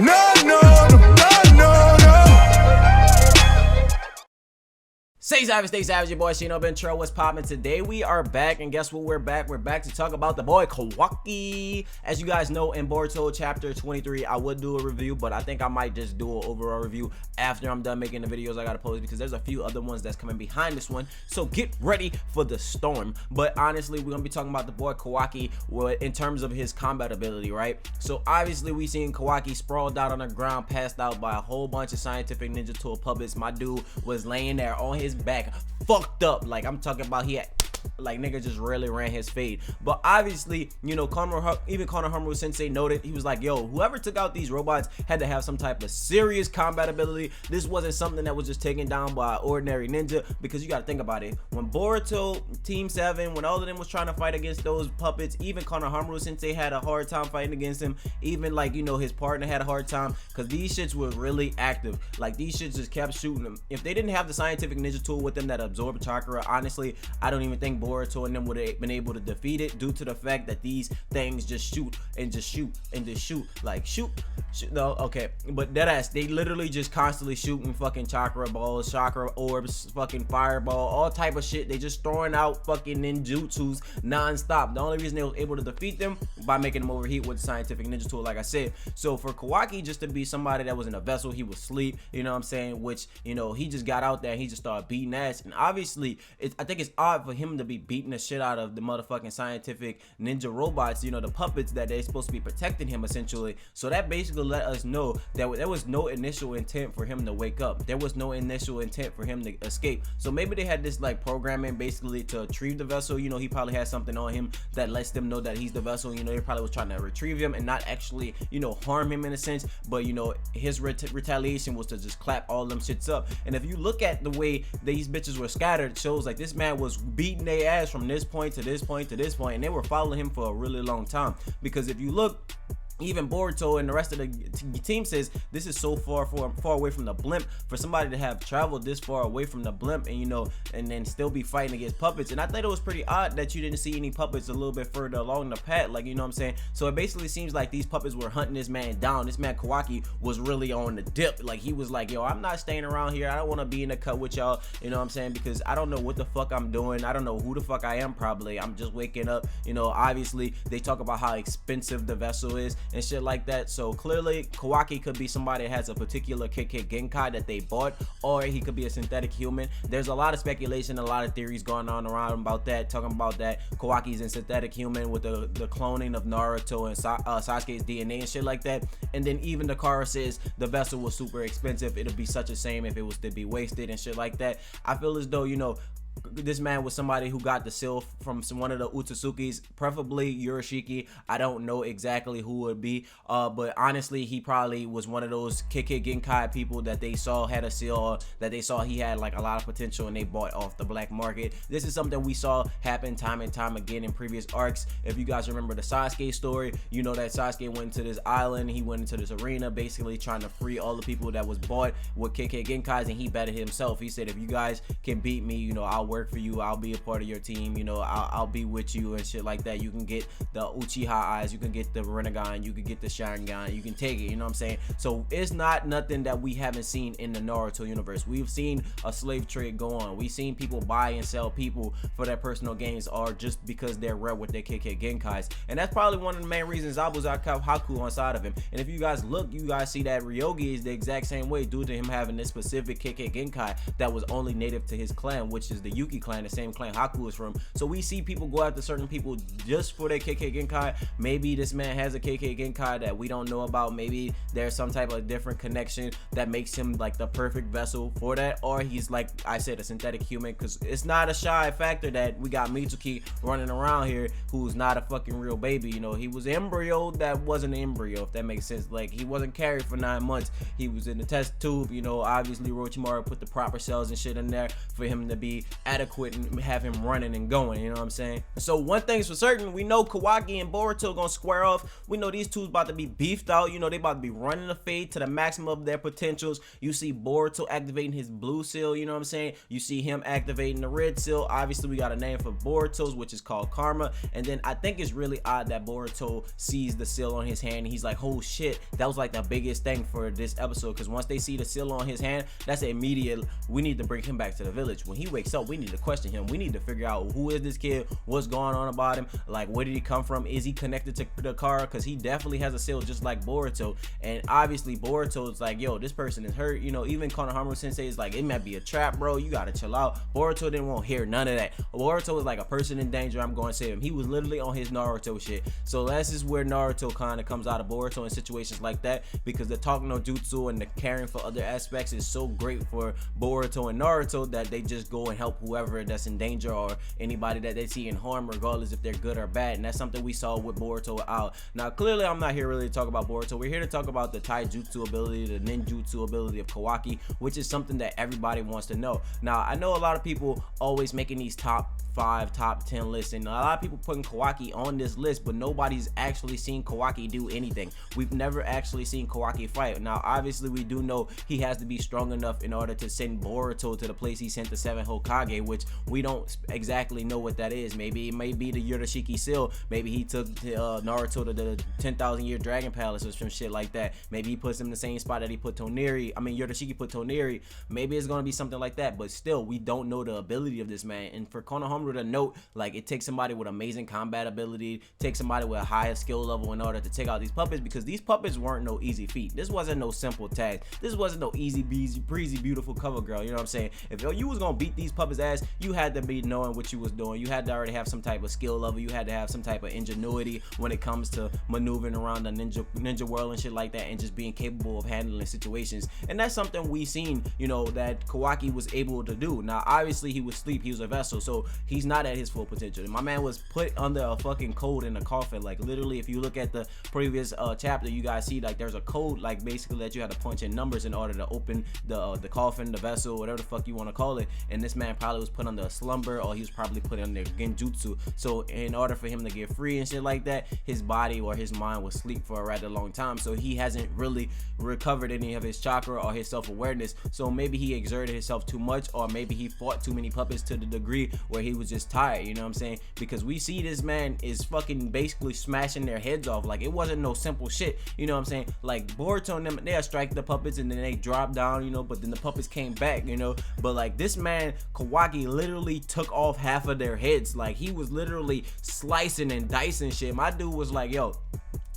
No, no, no, no, no, no. Stay savage, your boy ShinoBeenTrill. What's poppin'? Today we are back, and guess what? We're back to talk about the boy Kawaki. As you guys know, in Boruto chapter 23, I would do a review, but I think I might just do an overall review after I'm done making the videos I gotta post, because there's a few other ones that's coming behind this one, so get ready for the storm. But honestly, we're gonna be talking about the boy Kawaki in terms of his combat ability, right? So obviously we seen Kawaki sprawled out on the ground, passed out by a whole bunch of scientific ninja tool puppets. My dude was laying there on his back, fucked up. Like, I'm talking about, he had, like, nigga just really ran his fade. But obviously, you know, even Konohamaru Sensei noted, he was like, yo, whoever took out these robots had to have some type of serious combat ability. This wasn't something that was just taken down by an ordinary ninja, because you got to think about it. When Boruto, Team 7, when all of them was trying to fight against those puppets, even Konohamaru Sensei had a hard time fighting against him. Even, like, you know, his partner had a hard time, because these shits were really active. Like, these shits just kept shooting them. If they didn't have the scientific ninja tool with them that absorbed chakra, honestly, I don't even think Boruto and them would have been able to defeat it, due to the fact that these things just shoot and just shoot and just shoot, like shoot. No, okay, but deadass, they literally just constantly shooting fucking chakra balls, chakra orbs, fucking fireball, all type of shit. They just throwing out fucking ninjutsus non-stop. The only reason they was able to defeat them by making them overheat with the scientific ninja tool, like I said. So for Kawaki just to be somebody that was in a vessel, he was asleep, you know what I'm saying, which, you know, he just got out there and he just started beating ass. And obviously I think it's odd for him to be beating the shit out of the motherfucking scientific ninja robots, you know, the puppets that they're supposed to be protecting him, essentially. So that basically let us know that there was no initial intent for him to wake up. There was no initial intent for him to escape. So maybe they had this like programming basically to retrieve the vessel. You know, he probably has something on him that lets them know that he's the vessel. You know, they probably was trying to retrieve him and not actually, you know, harm him in a sense. But, you know, his retaliation was to just clap all them shits up. And if you look at the way these bitches were scattered, it shows like this man was beating their ass from this point to this point to this point, and they were following him for a really long time. Because if you look, even Boruto and the rest of the team says this is so far away from the blimp for somebody to have traveled this far away from the blimp, and, you know, and then still be fighting against puppets. And I thought it was pretty odd that you didn't see any puppets a little bit further along the path, like, you know what I'm saying. So it basically seems like these puppets were hunting this man down. This man Kawaki was really on the dip. Like, he was like, yo, I'm not staying around here. I don't want to be in the cut with y'all, you know what I'm saying, because I don't know what the fuck I'm doing. I don't know who the fuck I am. Probably I'm just waking up. You know, obviously they talk about how expensive the vessel is and shit like that. So clearly Kawaki could be somebody that has a particular KK Genkai that they bought, or he could be a synthetic human. There's a lot of speculation, a lot of theories going on around about that, talking about that Kawaki's a synthetic human with the cloning of Naruto and Sasuke's DNA and shit like that. And then even the Kara says the vessel was super expensive. It'd be such a shame if it was to be wasted and shit like that. I feel as though, you know, this man was somebody who got the seal from one of the Utsusukis, preferably Urashiki. I don't know exactly who it would be, but honestly, he probably was one of those KK Genkai people that they saw had a seal, or that they saw he had like a lot of potential and they bought off the black market. This is something we saw happen time and time again in previous arcs. If you guys remember the Sasuke story, you know that Sasuke went to this island, he went into this arena basically trying to free all the people that was bought with KK Genkais, and he betted himself. He said, if you guys can beat me, you know, I'll work for you, I'll be a part of your team, you know, I'll be with you and shit like that. You can get the Uchiha eyes, you can get the Rinnegan, you can get the Sharingan, you can take it, you know what I'm saying. So it's not nothing that we haven't seen in the Naruto universe. We've seen a slave trade go on. We've seen people buy and sell people for their personal gains, or just because they're rare with their KK Genkais. And that's probably one of the main reasons Zabuza kept Haku on side of him. And if you guys look, you guys see that Ryogi is the exact same way, due to him having this specific KK Genkai that was only native to his clan, which is the Yuki clan, the same clan Haku is from. So we see people go after certain people just for their KK Genkai. Maybe this man has a KK Genkai that we don't know about. Maybe there's some type of different connection that makes him like the perfect vessel for that, or he's, like I said, a synthetic human, because it's not a shy factor that we got Mitsuki running around here who's not a fucking real baby. You know, he was an embryo that wasn't an embryo, if that makes sense. Like, he wasn't carried for 9 months. He was in the test tube. You know, obviously Orochimaru put the proper cells and shit in there for him to be adequate and have him running and going, you know what I'm saying? So one thing's for certain, we know Kawaki and Boruto gonna square off. We know these two's about to be beefed out, you know, they about to be running the fade to the maximum of their potentials. You see Boruto activating his blue seal, you know what I'm saying? You see him activating the red seal. Obviously we got a name for Boruto's, which is called Karma. And then I think it's really odd that Boruto sees the seal on his hand and he's like, oh shit, that was like the biggest thing for this episode, because once they see the seal on his hand, that's immediate. We need to bring him back to the village. When he wakes up, we need to question him. We need to figure out who is this kid, what's going on about him, like where did he come from, is he connected to the car, because he definitely has a seal just like Boruto. And obviously Boruto is like, yo, this person is hurt, you know. Even Konohamaru sensei is like, it might be a trap, bro, you gotta chill out. Boruto didn't want to hear none of that. Boruto was like, a person in danger, I'm going to save him. He was literally on his Naruto shit. So that's just where Naruto kind of comes out of Boruto in situations like that, because the talk no jutsu and the caring for other aspects is so great for Boruto and Naruto that they just go and help whoever that's in danger or anybody that they see in harm, regardless if they're good or bad. And that's something we saw with Boruto out. Now clearly I'm not here really to talk about Boruto. We're here to talk about the taijutsu ability, the ninjutsu ability of Kawaki, which is something that everybody wants to know. Now I know a lot of people always making these top 5, top 10 lists, and a lot of people putting Kawaki on this list, but nobody's actually seen Kawaki do anything. We've never actually seen Kawaki fight. Now obviously we do know he has to be strong enough in order to send Boruto to the place he sent the 7 Hokage, which we don't exactly know what that is. Maybe it may be the Yorishiki seal. Maybe he took Naruto to the 10,000 year dragon palace or some shit like that. Maybe he puts him in the same spot that he put Toneri, I mean Yorishiki put Toneri. Maybe it's gonna be something like that, but still we don't know the ability of this man. And for Konohamaru to note, like, it takes somebody with amazing combat ability, takes somebody with a higher skill level in order to take out these puppets, because these puppets weren't no easy feat. This wasn't no simple task. This wasn't no easy breezy beautiful cover girl, you know what I'm saying? If you was gonna beat these puppets ass, you had to be knowing what you was doing. You had to already have some type of skill level. You had to have some type of ingenuity when it comes to maneuvering around the ninja world and shit like that, and just being capable of handling situations. And that's something we seen, you know, that Kawaki was able to do. Now obviously he was asleep, he was a vessel, so he's not at his full potential. My man was put under a fucking code in a coffin. Like literally, if you look at the previous chapter, you guys see like there's a code, like basically that you had to punch in numbers in order to open the coffin, the vessel, whatever the fuck you want to call it. And this man probably was put under a slumber, or he was probably put under genjutsu. So in order for him to get free and shit like that, his body or his mind was asleep for a rather long time. So he hasn't really recovered any of his chakra or his self-awareness. So maybe he exerted himself too much, or maybe he fought too many puppets to the degree where he was just tired, you know what I'm saying? Because we see this man is fucking basically smashing their heads off. Like, it wasn't no simple shit, you know what I'm saying? Like Boruto and them, they'll strike the puppets and then they drop down, you know, but then the puppets came back, you know. But like this man Kawaki literally took off half of their heads. Like he was literally slicing and dicing shit. My dude was like, yo,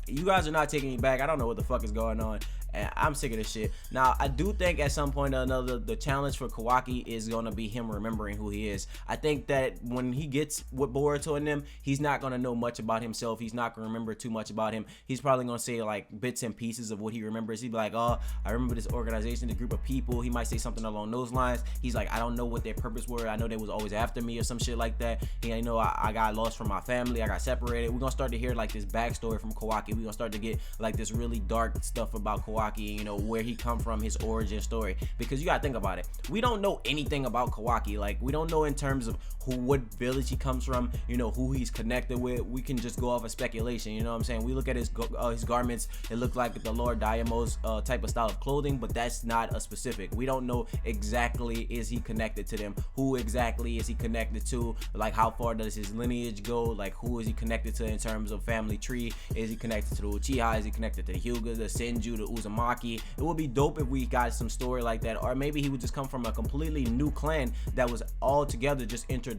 you guys are not taking me back. I don't know what the fuck is going on, and I'm sick of this shit. Now I do think at some point or another the challenge for Kawaki is gonna be him remembering who he is. I think that when he gets with Boruto and them, he's not gonna know much about himself. He's not gonna remember too much about him. He's probably gonna say like bits and pieces of what he remembers. He'd be like, oh, I remember this organization, this group of people. He might say something along those lines. He's like, I don't know what their purpose were. I know they was always after me or some shit like that. I know I got lost from my family. I got separated. We're gonna start to hear like this backstory from Kawaki. We're gonna start to get like this really dark stuff about Kawaki, you know, where he come from, his origin story. Because you gotta think about it, we don't know anything about Kawaki. Like we don't know in terms of what village he comes from, you know, who he's connected with. We can just go off of speculation, you know what I'm saying? We look at his garments, it looked like the Lord Diamo's type of style of clothing, but that's not a specific. We don't know exactly is he connected to them, who exactly is he connected to, like how far does his lineage go, like who is he connected to in terms of family tree. Is he connected to the Uchiha? Is he connected to the Hyuga, the Senju, the Uzumaki? It would be dope if we got some story like that, or maybe he would just come from a completely new clan that was all together just introduced.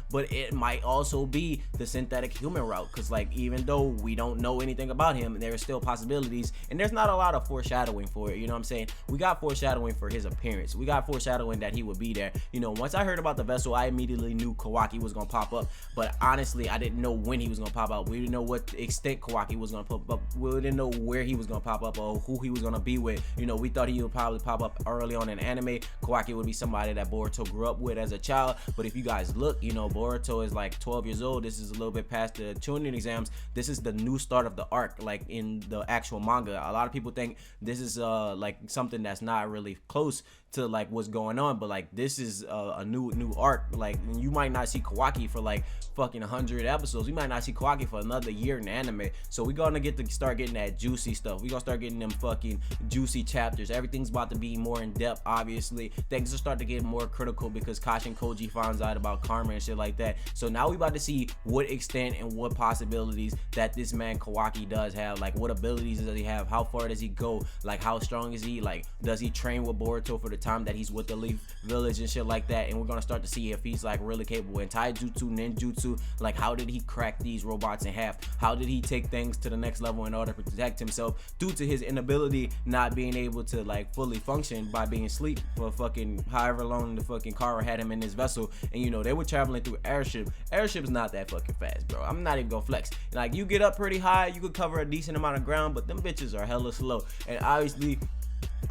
But it might also be the synthetic human route, because like even though we don't know anything about him, there are still possibilities, and there's not a lot of foreshadowing for it, you know what I'm saying? We got foreshadowing for his appearance, we got foreshadowing that he would be there. You know, once I heard about the vessel, I immediately knew Kawaki was gonna pop up, but honestly I didn't know when he was gonna pop out. We didn't know what extent Kawaki was gonna pop up. We didn't know where he was gonna pop up or who he was gonna be with. You know, we thought he would probably pop up early on in anime. Kawaki would be somebody that Boruto grew up with as a child. But if you guys look, you know, Boruto is like 12 years old. This is a little bit past the tuning exams. This is the new start of the arc, like in the actual manga. A lot of people think this is like something that's not really close to like what's going on, but like this is a new arc. Like you might not see Kawaki for like fucking 100 episodes. You might not see Kawaki for another year in anime. So we're gonna start getting that juicy stuff. We're gonna start getting them fucking juicy chapters. Everything's about to be more in depth. Obviously things will start to get more critical because Kashin Koji finds out about karma and shit like that. So now we about to see what extent and what possibilities that this man Kawaki does have. Like what abilities does he have? How far does he go? Like how strong is he? Like does he train with Boruto for the time that he's with the Leaf Village and shit like that? And we're gonna start to see if he's like really capable in taijutsu, ninjutsu. Like how did he crack these robots in half? How did he take things to the next level in order to protect himself due to his inability not being able to like fully function by being asleep for fucking however long the fucking Kara had him in his vessel? And you know they were traveling through airship. Airship's not that fucking fast, bro. I'm not even gonna flex. Like you get up pretty high, you could cover a decent amount of ground, but them bitches are hella slow. And obviously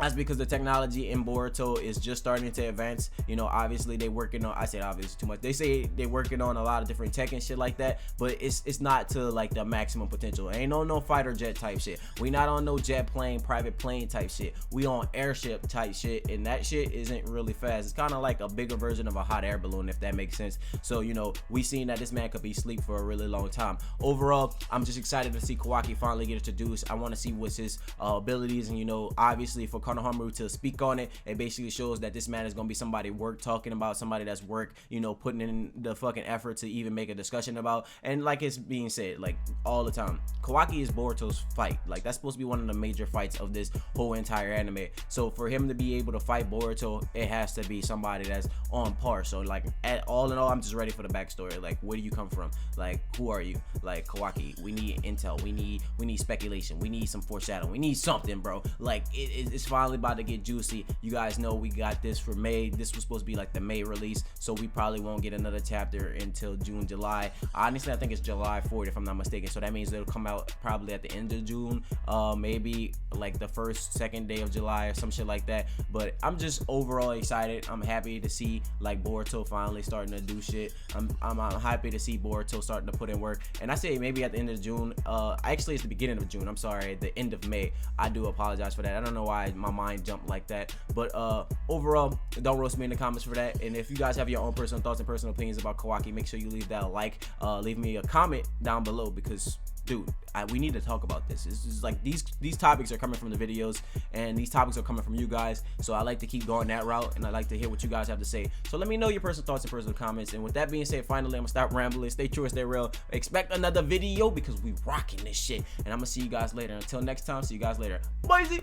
that's because the technology in Boruto is just starting to advance. You know, obviously they working on, I said obviously too much. They say they working on a lot of different tech and shit like that, but it's not to like the maximum potential. Ain't on no fighter jet type shit. We not on no jet plane, private plane type shit. We on airship type shit, and that shit isn't really fast. It's kind of like a bigger version of a hot air balloon, if that makes sense. So, you know, we seen that this man could be asleep for a really long time. Overall, I'm just excited to see Kawaki finally get introduced. I want to see what's his abilities, and you know, obviously for Konohamaru to speak on it, it basically shows that this man is gonna be somebody worth talking about, somebody that's worth, you know, putting in the fucking effort to even make a discussion about. And like it's being said like all the time, Kawaki is Boruto's fight. Like that's supposed to be one of the major fights of this whole entire anime. So for him to be able to fight Boruto, it has to be somebody that's on par. So like all in all, I'm just ready for the backstory. Like where do you come from? Like who are you? Like Kawaki, we need intel, we need speculation, we need some foreshadowing, we need something, bro. Like it's finally about to get juicy. You guys know we got this for May. This was supposed to be like the May release, so we probably won't get another chapter until June, July. Honestly, I think it's July 4th if I'm not mistaken, so that means it'll come out probably at the end of June, maybe like the second day of July or some shit like that. But I'm just overall excited. I'm happy to see like Boruto finally starting to do shit. I'm happy to see Boruto starting to put in work. And I say maybe at the end of June, actually it's the beginning of June, I'm sorry, the end of May. I do apologize for that. I don't know why my mind jumped like that, but overall, don't roast me in the comments for that. And if you guys have your own personal thoughts and personal opinions about Kawaki, make sure you leave that a like, leave me a comment down below, because dude, we need to talk about this. It's just like these topics are coming from the videos, and these topics are coming from you guys, so I like to keep going that route, and I like to hear what you guys have to say. So let me know your personal thoughts and personal comments. And with that being said, finally, I'm gonna stop rambling. Stay true and stay real. Expect another video because we rocking this shit, and I'm gonna see you guys later. Until next time, see you guys later. Bye.